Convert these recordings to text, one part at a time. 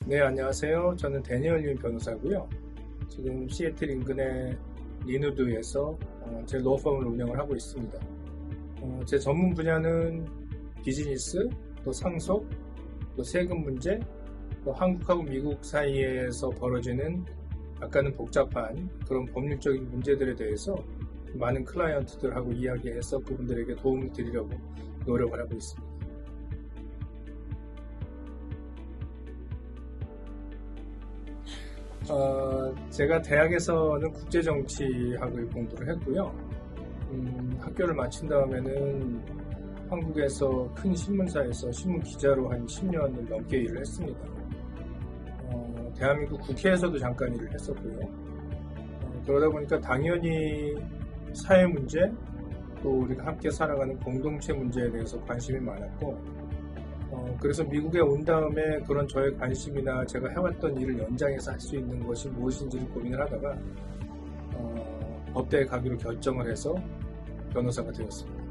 네, 안녕하세요. 저는 데니얼 린 변호사고요. 지금 시애틀 인근의 리누드에서 제 로펌을 운영을 하고 있습니다. 제 전문 분야는 비즈니스, 또 상속, 또 세금 문제, 또 한국하고 미국 사이에서 벌어지는 약간은 복잡한 그런 법률적인 문제들에 대해서 많은 클라이언트들하고 이야기해서 그분들에게 도움을 드리려고 노력을 하고 있습니다. 제가 대학에서는 국제정치학을 공부를 했고요. 학교를 마친 다음에는 한국에서 큰 신문사에서 신문 기자로 한 10년을 넘게 일을 했습니다. 대한민국 국회에서도 잠깐 일을 했었고요. 그러다 보니까 당연히 사회 문제, 또 우리가 함께 살아가는 공동체 문제에 대해서 관심이 많았고, 그래서 미국에 온 다음에 그런 저의 관심이나 제가 해왔던 일을 연장해서 할 수 있는 것이 무엇인지를 고민을 하다가 법대에 가기로 결정을 해서 변호사가 되었습니다.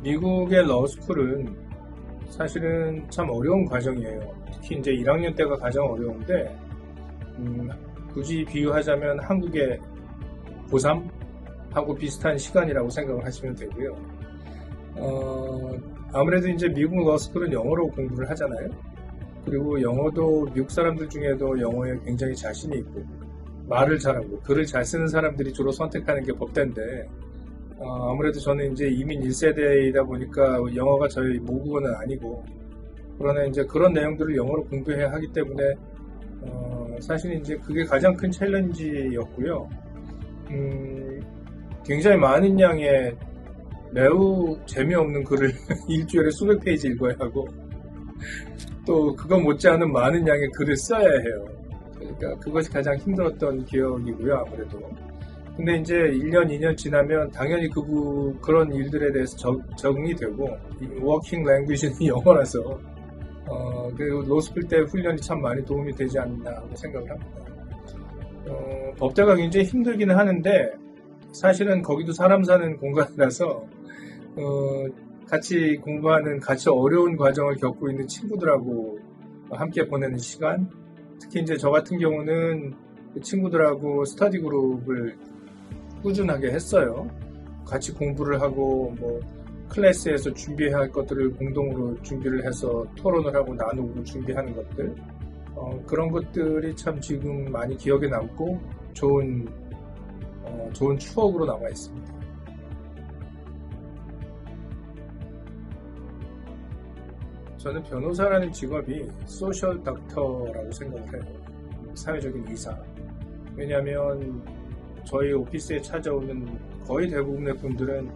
미국의 러스쿨은 사실은 참 어려운 과정이에요. 특히 이제 1학년 때가 가장 어려운데, 굳이 비유하자면 한국의 고3 하고 비슷한 시간이라고 생각을 하시면 되고요. 아무래도 이제 미국 러스쿨은 영어로 공부를 하잖아요. 그리고 영어도 미국 사람들 중에도 영어에 굉장히 자신이 있고 말을 잘하고 글을 잘 쓰는 사람들이 주로 선택하는 게 법대인데, 아무래도 저는 이제 이민 1세대이다 보니까 영어가 저희 모국어는 아니고, 그러나 이제 그런 내용들을 영어로 공부해야 하기 때문에 사실 이제 그게 가장 큰 챌린지였고요. 굉장히 많은 양의 매우 재미없는 글을 일주일에 수백 페이지 읽어야 하고, 또 그거 못지않은 많은 양의 글을 써야 해요. 그러니까 그것이 가장 힘들었던 기억이고요, 아무래도. 근데 이제 1년, 2년 지나면 당연히 그런 일들에 대해서 적응이 되고, 워킹 랭귀지는 영어라서, 그리고 로스쿨 때 훈련이 참 많이 도움이 되지 않나 하고 생각을 합니다. 법대가 굉장히 힘들기는 하는데, 사실은 거기도 사람 사는 공간이라서 같이 공부하는, 같이 어려운 과정을 겪고 있는 친구들하고 함께 보내는 시간, 특히 이제 저 같은 경우는 그 친구들하고 스터디 그룹을 꾸준하게 했어요. 같이 공부를 하고 뭐 클래스에서 준비해야 할 것들을 공동으로 준비를 해서 토론을 하고 나누고 준비하는 것들, 그런 것들이 참 지금 많이 기억에 남고 좋은 추억으로 남아 있습니다. 저는 변호사라는 직업이 소셜 닥터라고 생각을 해요. 사회적인 의사. 왜냐하면 저희 오피스에 찾아오는 거의 대부분의 분들은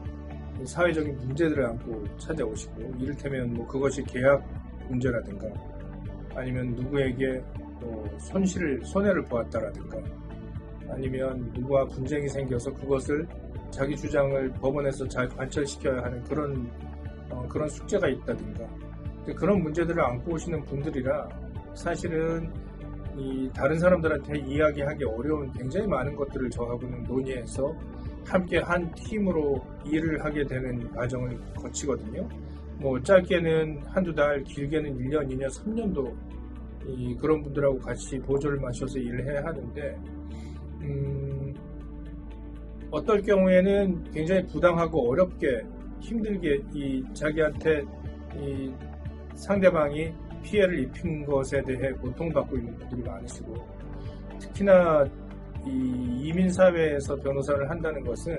사회적인 문제들을 안고 찾아오시고, 이를테면 뭐 그것이 계약 문제라든가 아니면 누구에게 뭐 손해를 보았다라든가, 아니면 누구와 분쟁이 생겨서 그것을 자기 주장을 법원에서 잘 관철시켜야 하는 그런 숙제가 있다든가, 그런 문제들을 안고 오시는 분들이라 사실은 이 다른 사람들한테 이야기하기 어려운 굉장히 많은 것들을 저하고는 논의해서 함께 한 팀으로 일을 하게 되는 과정을 거치거든요. 뭐 짧게는 한두 달, 길게는 1년, 2년, 3년도 그런 분들하고 같이 보조를 맞춰서 일을 해야 하는데, 어떨 경우에는 굉장히 부당하고 어렵게 힘들게 자기한테 상대방이 피해를 입힌 것에 대해 고통받고 있는 분들이 많으시고, 특히나 이민사회에서 변호사를 한다는 것은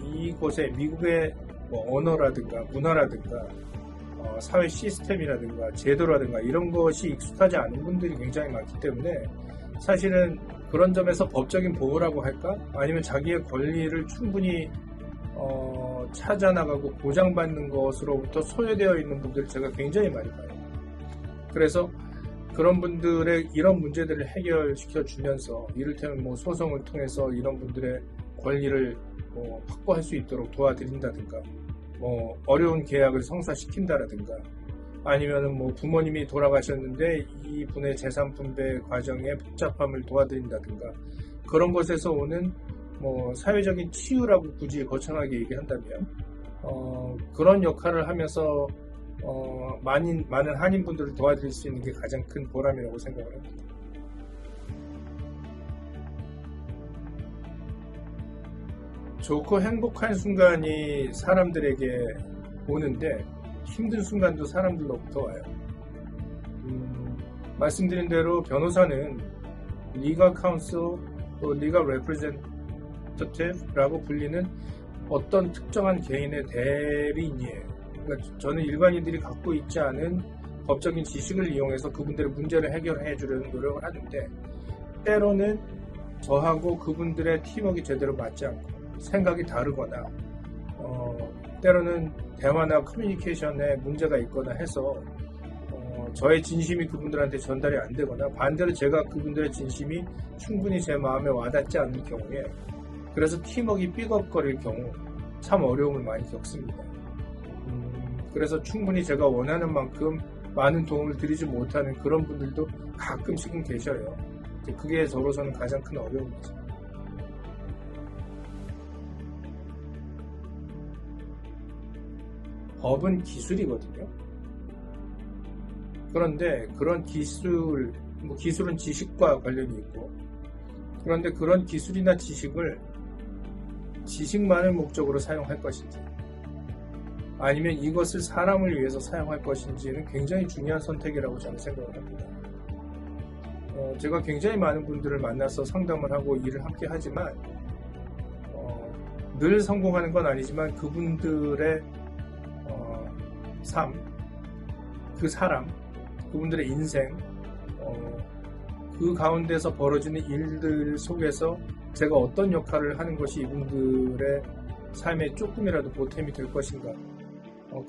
이곳에 미국의 뭐 언어라든가 문화라든가 사회 시스템이라든가 제도라든가 이런 것이 익숙하지 않은 분들이 굉장히 많기 때문에, 사실은 그런 점에서 법적인 보호라고 할까? 아니면 자기의 권리를 충분히 찾아나가고 보장받는 것으로부터 소외되어 있는 분들을 제가 굉장히 많이 봐요. 그래서 그런 분들의 이런 문제들을 해결시켜 주면서, 이를테면 뭐 소송을 통해서 이런 분들의 권리를 확보할 수 있도록 도와드린다든가, 뭐 어려운 계약을 성사시킨다라든가, 아니면은 뭐 부모님이 돌아가셨는데 이 분의 재산 분배 과정의 복잡함을 도와드린다든가, 그런 것에서 오는 뭐 사회적인 치유라고 굳이 거창하게 얘기한다면 그런 역할을 하면서 많은 한인분들을 도와드릴 수 있는 게 가장 큰 보람이라고 생각을 합니다. 좋고 행복한 순간이 사람들에게 오는데 힘든 순간도 사람들로부터 와요. 말씀드린 대로 변호사는 리걸 카운슬 또 리걸 레프레젠터티브라고 불리는 어떤 특정한 개인의 대리인이에요. 그러니까 저는 일반인들이 갖고 있지 않은 법적인 지식을 이용해서 그분들의 문제를 해결해 주려는 노력을 하는데 때로는 저하고 그분들의 팀워크가 제대로 맞지 않고 생각이 다르거나 때로는 대화나 커뮤니케이션에 문제가 있거나 해서 저의 진심이 그분들한테 전달이 안 되거나 반대로 제가 그분들의 진심이 충분히 제 마음에 와닿지 않는 경우에 그래서 팀워크가 삐걱거릴 경우 참 어려움을 많이 겪습니다. 그래서 충분히 제가 원하는 만큼 많은 도움을 드리지 못하는 그런 분들도 가끔씩은 계셔요. 그게 저로서는 가장 큰 어려움이죠. 법은 기술이거든요. 그런데 그런 기술은 지식과 관련이 있고, 그런데 그런 기술이나 지식을 지식만을 목적으로 사용할 것인지, 아니면 이것을 사람을 위해서 사용할 것인지는 굉장히 중요한 선택이라고 저는 생각을 합니다. 제가 굉장히 많은 분들을 만나서 상담을 하고 일을 함께 하지만, 늘 성공하는 건 아니지만 그분들의 삶, 그 사람, 그분들의 인생, 그 가운데서 벌어지는 일들 속에서 제가 어떤 역할을 하는 것이 이분들의 삶에 조금이라도 보탬이 될 것인가,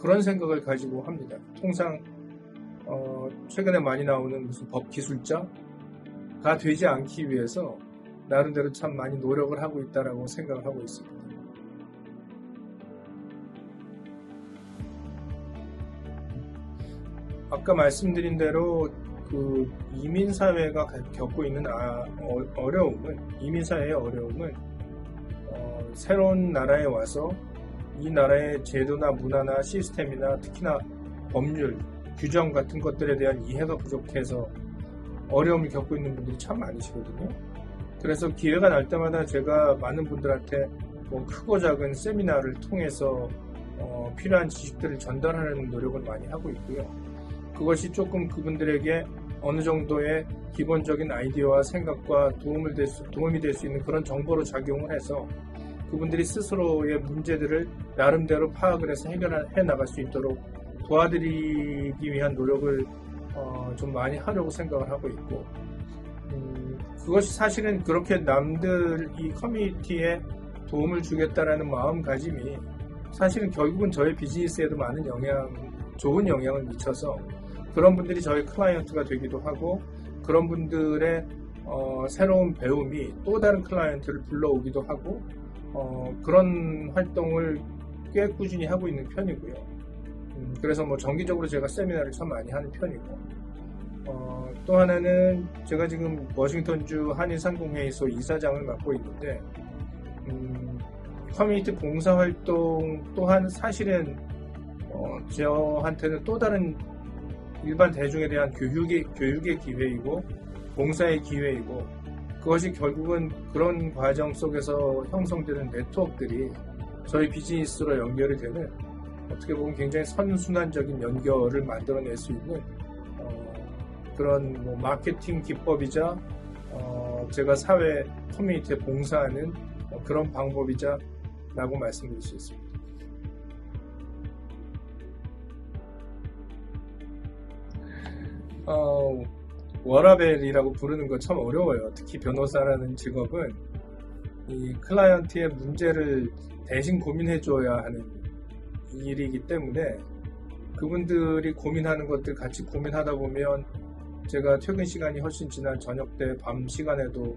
그런 생각을 가지고 합니다. 통상 최근에 많이 나오는 무슨 법 기술자가 되지 않기 위해서 나름대로 참 많이 노력을 하고 있다라고 생각을 하고 있습니다. 아까 말씀드린 대로 그 이민사회가 겪고 있는 이민사회의 어려움은 새로운 나라에 와서 이 나라의 제도나 문화나 시스템이나 특히나 법률, 규정 같은 것들에 대한 이해가 부족해서 어려움을 겪고 있는 분들이 참 많으시거든요. 그래서 기회가 날 때마다 제가 많은 분들한테 크고 작은 세미나를 통해서 필요한 지식들을 전달하는 노력을 많이 하고 있고요. 그것이 조금 그분들에게 어느 정도의 기본적인 아이디어와 생각과 도움이 될 수 있는 그런 정보로 작용을 해서 그분들이 스스로의 문제들을 나름대로 파악을 해서 해결해 나갈 수 있도록 도와드리기 위한 노력을 좀 많이 하려고 생각을 하고 있고, 그것이 사실은 그렇게 남들 이 커뮤니티에 도움을 주겠다라는 마음가짐이 사실은 결국은 저의 비즈니스에도 많은 좋은 영향을 미쳐서 그런 분들이 저희 클라이언트가 되기도 하고, 그런 분들의 새로운 배움이 또 다른 클라이언트를 불러오기도 하고, 그런 활동을 꽤 꾸준히 하고 있는 편이고요. 그래서 정기적으로 제가 세미나를 참 많이 하는 편이고, 또 하나는 제가 지금 워싱턴주 한인상공회의소 이사장을 맡고 있는데, 커뮤니티 봉사활동 또한 사실은 저한테는 또 다른 일반 대중에 대한 교육의 기회이고 봉사의 기회이고, 그것이 결국은 그런 과정 속에서 형성되는 네트워크들이 저희 비즈니스로 연결이 되는, 어떻게 보면 굉장히 선순환적인 연결을 만들어낼 수 있는 그런 마케팅 기법이자 제가 사회 커뮤니티에 봉사하는 그런 방법이자 라고 말씀드릴 수 있습니다. 워라벨이라고 부르는 거 참 어려워요. 특히 변호사라는 직업은 이 클라이언트의 문제를 대신 고민해줘야 하는 일이기 때문에 그분들이 고민하는 것들 같이 고민하다 보면 제가 퇴근 시간이 훨씬 지난 저녁 때 밤 시간에도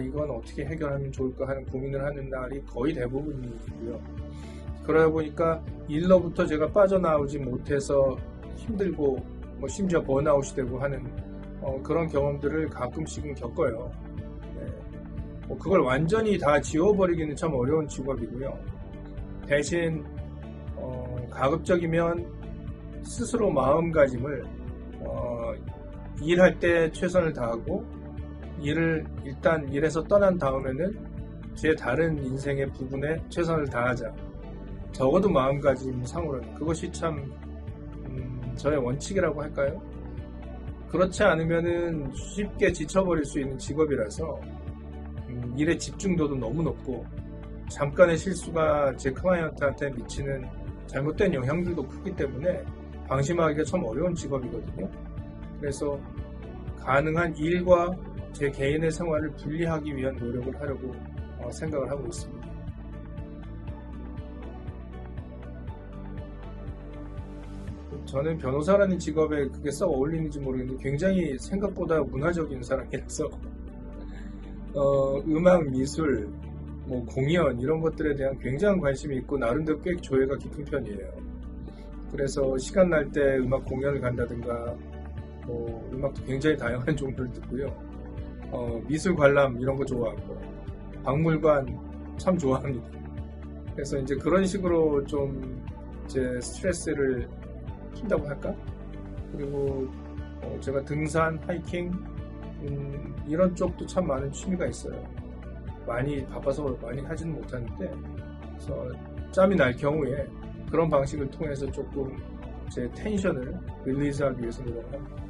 이건 어떻게 해결하면 좋을까 하는 고민을 하는 날이 거의 대부분이고요. 그러다 보니까 일로부터 제가 빠져나오지 못해서 힘들고 심지어 번아웃이 되고 하는 그런 경험들을 가끔씩은 겪어요. 그걸 완전히 다 지워버리기는 참 어려운 직업이고요. 대신 가급적이면 스스로 마음가짐을 일할 때 최선을 다하고 일단 일에서 떠난 다음에는 제 다른 인생의 부분에 최선을 다하자. 적어도 마음가짐 상으로는 그것이 참 저의 원칙이라고 할까요? 그렇지 않으면은 쉽게 지쳐버릴 수 있는 직업이라서 일의 집중도도 너무 높고 잠깐의 실수가 제 클라이언트한테 미치는 잘못된 영향들도 크기 때문에 방심하기가 참 어려운 직업이거든요. 그래서 가능한 일과 제 개인의 생활을 분리하기 위한 노력을 하려고 생각을 하고 있습니다. 저는 변호사라는 직업에 그게 썩 어울리는지 모르겠는데 굉장히 생각보다 문화적인 사람이라서 음악, 미술, 뭐 공연 이런 것들에 대한 굉장한 관심이 있고 나름대로 꽤 조예가 깊은 편이에요. 그래서 시간 날 때 음악 공연을 간다든가 뭐 음악도 굉장히 다양한 종류를 듣고요. 미술 관람 이런 거 좋아하고 박물관 참 좋아합니다. 그래서 이제 그런 식으로 좀 제 스트레스를 푼다고 할까? 그리고 제가 등산, 하이킹 이런 쪽도 참 많은 취미가 있어요. 많이 바빠서 많이 하지는 못하는데 그래서 짬이 날 경우에 그런 방식을 통해서 조금 제 텐션을 릴리즈하기 위해서 노력을 합니다.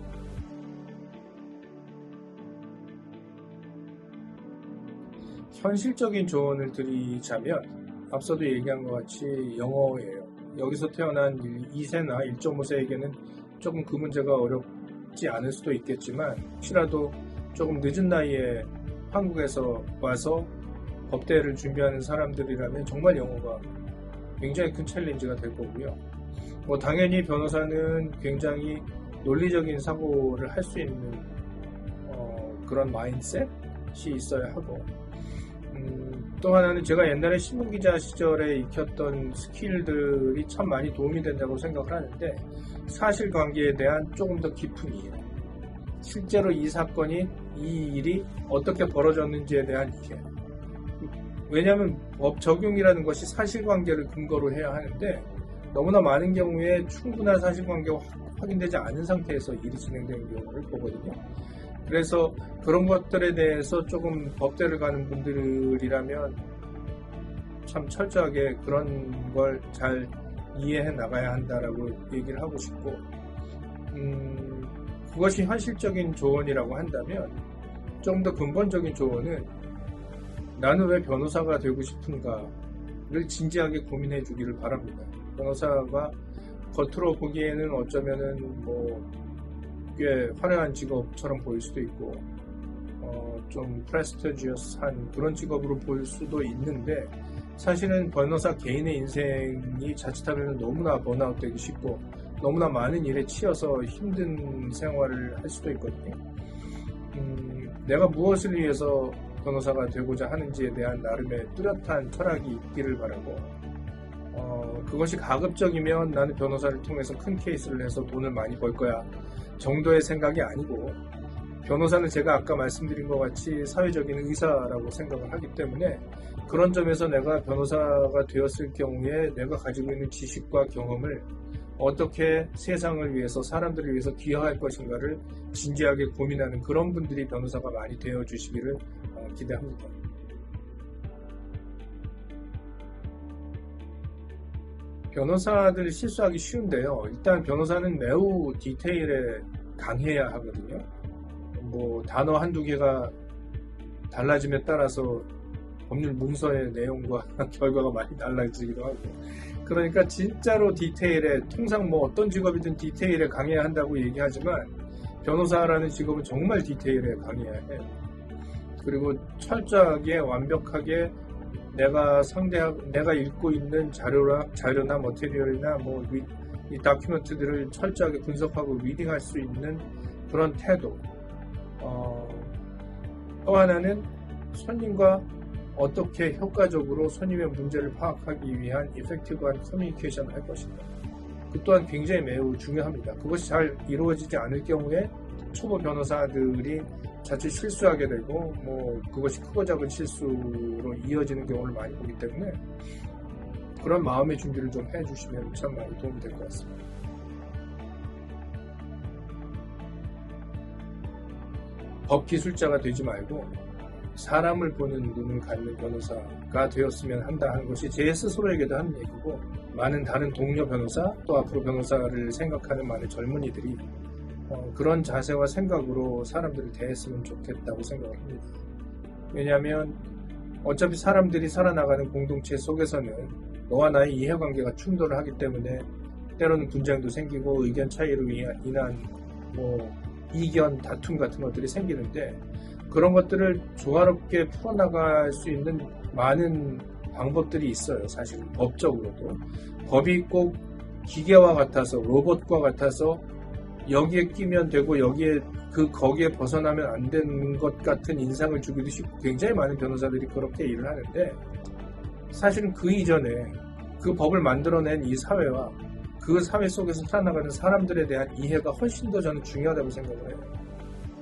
현실적인 조언을 드리자면 앞서도 얘기한 것 같이 영어예요. 여기서 태어난 2세나 1.5세에게는 조금 그 문제가 어렵지 않을 수도 있겠지만 혹시라도 조금 늦은 나이에 한국에서 와서 법대를 준비하는 사람들이라면 정말 영어가 굉장히 큰 챌린지가 될 거고요. 뭐 당연히 변호사는 굉장히 논리적인 사고를 할 수 있는 그런 마인드셋이 있어야 하고 또 하나는 제가 옛날에 신문기자 시절에 익혔던 스킬들이 참 많이 도움이 된다고 생각을 하는데 사실관계에 대한 조금 더 깊은 이해, 실제로 이 사건이 이 일이 어떻게 벌어졌는지에 대한 이해. 왜냐하면 법 적용이라는 것이 사실관계를 근거로 해야 하는데 너무나 많은 경우에 충분한 사실관계가 확인되지 않은 상태에서 일이 진행되는 경우를 보거든요. 그래서 그런 것들에 대해서 조금 법대를 가는 분들이라면 참 철저하게 그런 걸 잘 이해해 나가야 한다라고 얘기를 하고 싶고 그것이 현실적인 조언이라고 한다면 좀 더 근본적인 조언은 나는 왜 변호사가 되고 싶은가를 진지하게 고민해 주기를 바랍니다. 변호사가 겉으로 보기에는 어쩌면은 꽤 화려한 직업처럼 보일 수도 있고 좀 프레스티지어스한 그런 직업으로 보일 수도 있는데 사실은 변호사 개인의 인생이 자칫하면 너무나 번아웃 되기 쉽고 너무나 많은 일에 치여서 힘든 생활을 할 수도 있거든요. 내가 무엇을 위해서 변호사가 되고자 하는지에 대한 나름의 뚜렷한 철학이 있기를 바라고 그것이 가급적이면 나는 변호사를 통해서 큰 케이스를 해서 돈을 많이 벌 거야 정도의 생각이 아니고 변호사는 제가 아까 말씀드린 것 같이 사회적인 의사라고 생각을 하기 때문에 그런 점에서 내가 변호사가 되었을 경우에 내가 가지고 있는 지식과 경험을 어떻게 세상을 위해서 사람들을 위해서 기여할 것인가를 진지하게 고민하는 그런 분들이 변호사가 많이 되어주시기를 기대합니다. 변호사들이 실수하기 쉬운데요. 일단 변호사는 매우 디테일에 강해야 하거든요. 단어 한두 개가 달라짐에 따라서 법률 문서의 내용과 결과가 많이 달라지기도 하고 그러니까 진짜로 디테일에 통상 어떤 직업이든 디테일에 강해야 한다고 얘기하지만 변호사라는 직업은 정말 디테일에 강해야 해요. 그리고 철저하게 완벽하게 내가 읽고 있는 자료나 머티리얼이나 이 다큐멘트들을 철저하게 분석하고 리딩할 수 있는 그런 태도. 또 하나는 손님과 어떻게 효과적으로 손님의 문제를 파악하기 위한 이펙티브한 커뮤니케이션을 할 것인가. 그 또한 굉장히 매우 중요합니다. 그것이 잘 이루어지지 않을 경우에 초보 변호사들이 자칫 실수하게 되고 그것이 크고 작은 실수로 이어지는 경우를 많이 보기 때문에 그런 마음의 준비를 좀 해주시면 참 많이 도움이 될 것 같습니다. 법 기술자가 되지 말고 사람을 보는 눈을 갖는 변호사가 되었으면 한다 하는 것이 제 스스로에게도 하는 얘기고, 많은 다른 동료 변호사, 또 앞으로 변호사를 생각하는 많은 젊은이들이 그런 자세와 생각으로 사람들을 대했으면 좋겠다고 생각을 합니다. 왜냐하면 어차피 사람들이 살아나가는 공동체 속에서는 너와 나의 이해관계가 충돌을 하기 때문에 때로는 분쟁도 생기고 의견 차이로 인한 이견, 다툼 같은 것들이 생기는데, 그런 것들을 조화롭게 풀어나갈 수 있는 많은 방법들이 있어요. 사실은 법적으로도. 법이 꼭 기계와 같아서, 로봇과 같아서 여기에 끼면 되고 거기에 벗어나면 안 되는 것 같은 인상을 주기도 쉽고, 굉장히 많은 변호사들이 그렇게 일을 하는데, 사실은 그 이전에 그 법을 만들어낸 이 사회와 그 사회 속에서 살아나가는 사람들에 대한 이해가 훨씬 더 저는 중요하다고 생각을 해요.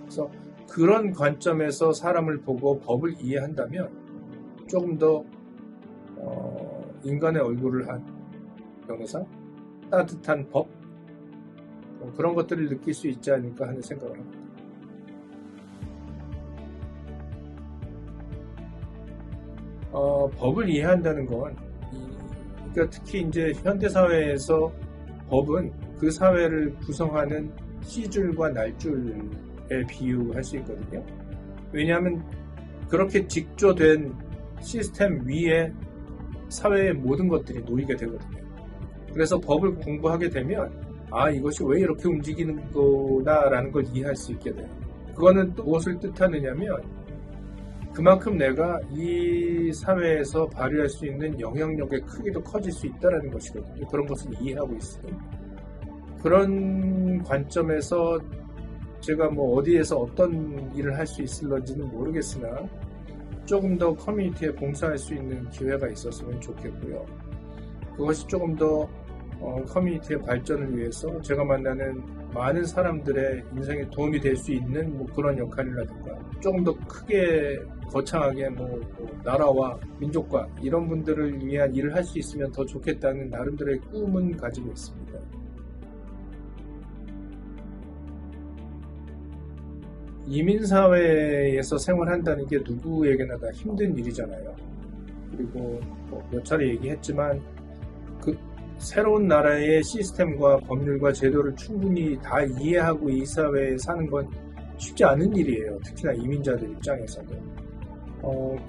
그래서 그런 관점에서 사람을 보고 법을 이해한다면 조금 더 인간의 얼굴을 한 변호사, 따뜻한 법, 그런 것들을 느낄 수 있지 않을까 하는 생각을 합니다. 법을 이해한다는 건, 그러니까 특히 이제 현대사회에서 법은 그 사회를 구성하는 씨줄과 날줄에 비유할 수 있거든요. 왜냐하면 그렇게 직조된 시스템 위에 사회의 모든 것들이 놓이게 되거든요. 그래서 법을 공부하게 되면 이것이 왜 이렇게 움직이는 거다라는 걸 이해할 수 있게 돼요. 그거는 또 무엇을 뜻하느냐면, 그만큼 내가 이 사회에서 발휘할 수 있는 영향력의 크기도 커질 수 있다는 것이거든요. 그런 것을 이해하고 있으면. 그런 관점에서 제가 어디에서 어떤 일을 할 수 있을런지는 모르겠으나, 조금 더 커뮤니티에 봉사할 수 있는 기회가 있었으면 좋겠고요. 그것이 조금 더 커뮤니티의 발전을 위해서 제가 만나는 많은 사람들의 인생에 도움이 될 수 있는 그런 역할이라든가, 조금 더 크게 거창하게 나라와 민족과 이런 분들을 위한 일을 할 수 있으면 더 좋겠다는 나름대로의 꿈은 가지고 있습니다. 이민사회에서 생활한다는 게 누구에게나 다 힘든 일이잖아요. 그리고 몇 차례 얘기했지만, 그 새로운 나라의 시스템과 법률과 제도를 충분히 다 이해하고 이 사회에 사는 건 쉽지 않은 일이에요. 특히나 이민자들 입장에서는.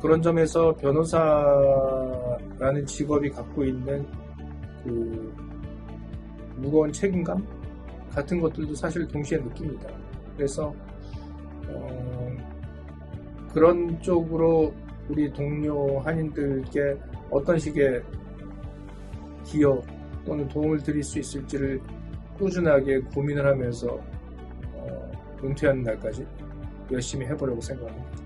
그런 점에서 변호사라는 직업이 갖고 있는 그 무거운 책임감 같은 것들도 사실 동시에 느낍니다. 그래서 그런 쪽으로 우리 동료 한인들께 어떤 식의 기여 또는 도움을 드릴 수 있을지를 꾸준하게 고민을 하면서 은퇴하는 날까지 열심히 해보려고 생각합니다.